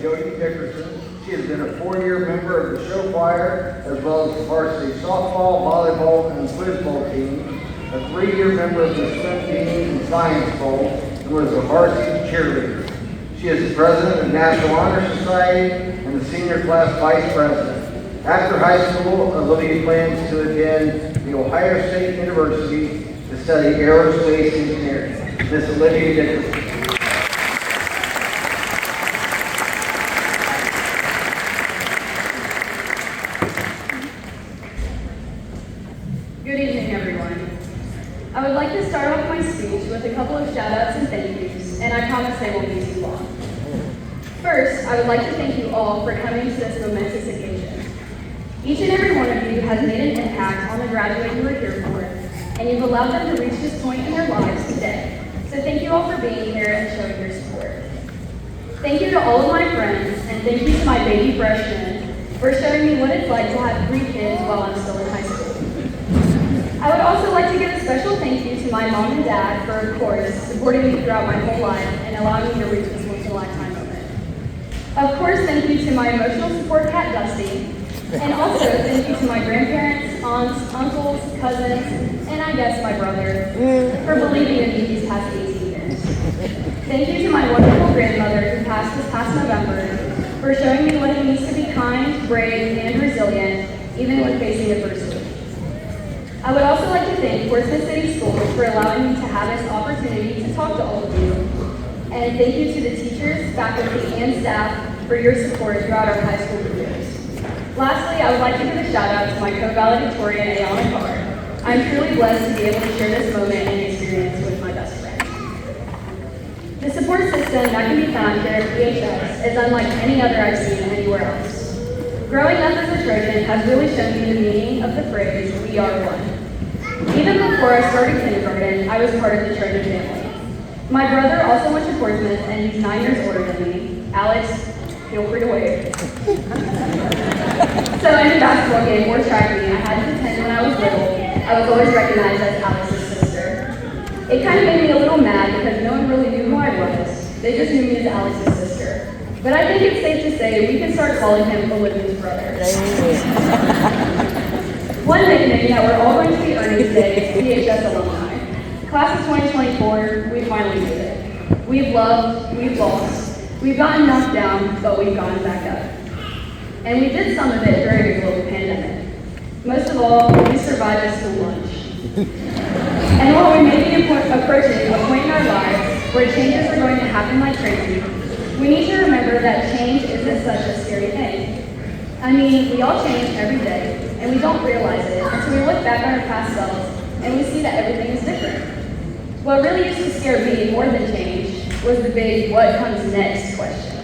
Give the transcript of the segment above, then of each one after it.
Jody Dickerson. She has been a 4-year member of the show choir, as well as the varsity softball, volleyball, and football team, a 3-year member of the swim team and science bowl, and was a varsity cheerleader. She is the president of National Honor Society and the senior class vice president. After high school, Olivia plans to attend the Ohio State University to study aerospace engineering. Miss Olivia Dickerson. Good evening, everyone. I would like to start off my speech with a couple of shout-outs and thank yous, and I promise they won't be too long. First, I would like to thank you all for coming to this momentous occasion. Each and every one of you has made an impact on the graduate you are here for, and you've allowed them to reach this point in their lives today. So thank you all for being here and showing your support. Thank you to all of my friends, and thank you to my baby freshmen for showing me what it's like to have 3 kids while I'm still in high school. I would also like to give a special thank you to my mom and dad for, of course, supporting me throughout my whole life and allowing me to reach this once-in-a-lifetime moment. Of course, thank you to my emotional support cat, Dusty, and also thank you to my grandparents, aunts, uncles, cousins, and I guess my brother, for believing in me these past 18 years. Thank you to my wonderful grandmother who passed this past November for showing me what it means to be kind, brave, and resilient, even when facing adversity. I would also like to thank Portsmouth City Schools for allowing me to have this opportunity to talk to all of you. And thank you to the teachers, faculty, and staff for your support throughout our high school years. Lastly, I would like to give a shout out to my co-valedictorian, Ayana Carr. I'm truly blessed to be able to share this moment and experience with my best friend. The support system that can be found here at PHS is unlike any other I've seen anywhere else. Growing up as a Trojan has really shown me the meaning of the phrase, "We are one." Even before I started kindergarten, I was part of the Trojan family. My brother also went to Portsmouth and he's 9 years older than me. Alex, feel free to wave. So in a basketball game or track meet I had to attend when I was little, I was always recognized as Alex's sister. It kind of made me a little mad because no one really knew who I was. They just knew me as Alex's sister. But I think it's safe to say we can start calling him Olivia's brother. One nickname that we're all going to be earning today is PHS alumni. Class of 2024, we finally did it. We've loved, we've lost, we've gotten knocked down, but we've gotten back up. And we did some of it during a global pandemic. Most of all, we survived a school lunch. And while we may be approaching a point in our lives where changes are going to happen like crazy, we need to remember that change isn't such a scary thing. I mean, we all change every day, and we don't realize it until we look back on our past selves and we see that everything is different. What really used to scare me more than change was the big what comes next question.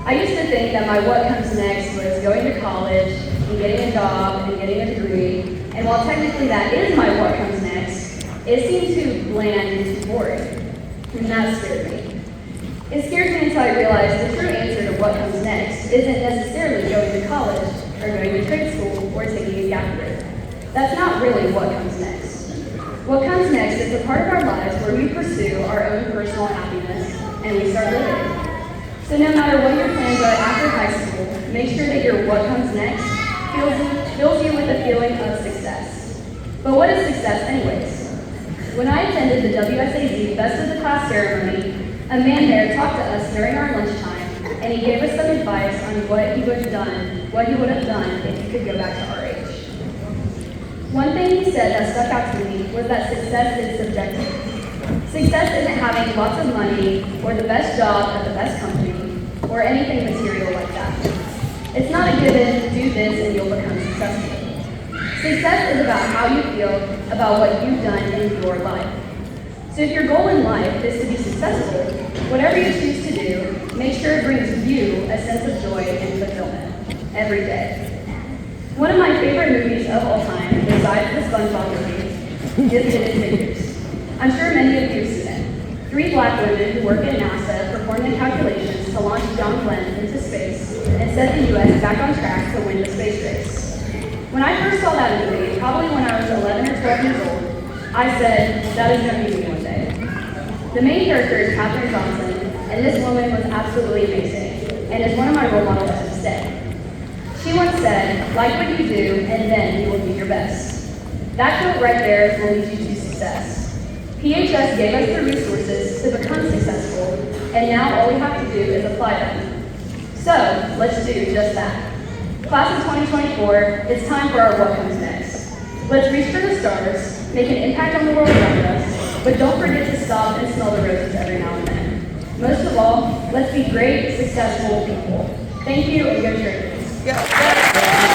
I used to think that my what comes next was going to college and getting a job and getting a degree, and while technically that is my what comes next, it seemed too bland and too boring, and that scared me. It scared me until I realized the true answer to what comes next isn't necessarily going to college or going to trade school or taking a gap year. That's not really what comes next. What comes next is a part of our lives where we pursue our own personal happiness and we start living. So no matter what your plans are after high school, make sure that your what comes next fills you with a feeling of success. But what is success anyways? When I attended the WSAZ Best of the Class ceremony, a man there talked to us during our lunchtime, and he gave us some advice on what he would have done if he could go back to our age. One thing he said that stuck out to me was that success is subjective. Success isn't having lots of money or the best job at the best company or anything material like that. It's not a given, do this and you'll become successful. Success is about how you feel about what you've done in your life. So if your goal in life is to be successful, whatever you choose to do, make sure it brings you a sense of joy and fulfillment every day. One of my favorite movies of all time, besides the SpongeBob movie, is Hidden Figures. I'm sure many of you have seen it. 3 black women who work at NASA performed the calculations to launch John Glenn into space and set the U.S. back on track to win the space race. When I first saw that movie, probably when I was 11 or 12 years old, I said, that is going to be me one day. The main character is Katherine Johnson, and this woman was absolutely amazing. and is one of my role models to this day. She once said, like what you do, and then you will do your best. That quote right there will lead you to success. PHS gave us the resources to become successful, and now all we have to do is apply them. So, let's do just that. Class of 2024, it's time for our what comes next. Let's reach for the stars, make an impact on the world around us, but don't forget to stop and smell the roses every now and then. Most of all, let's be great, successful people. Thank you, and go Trojans. Yeah.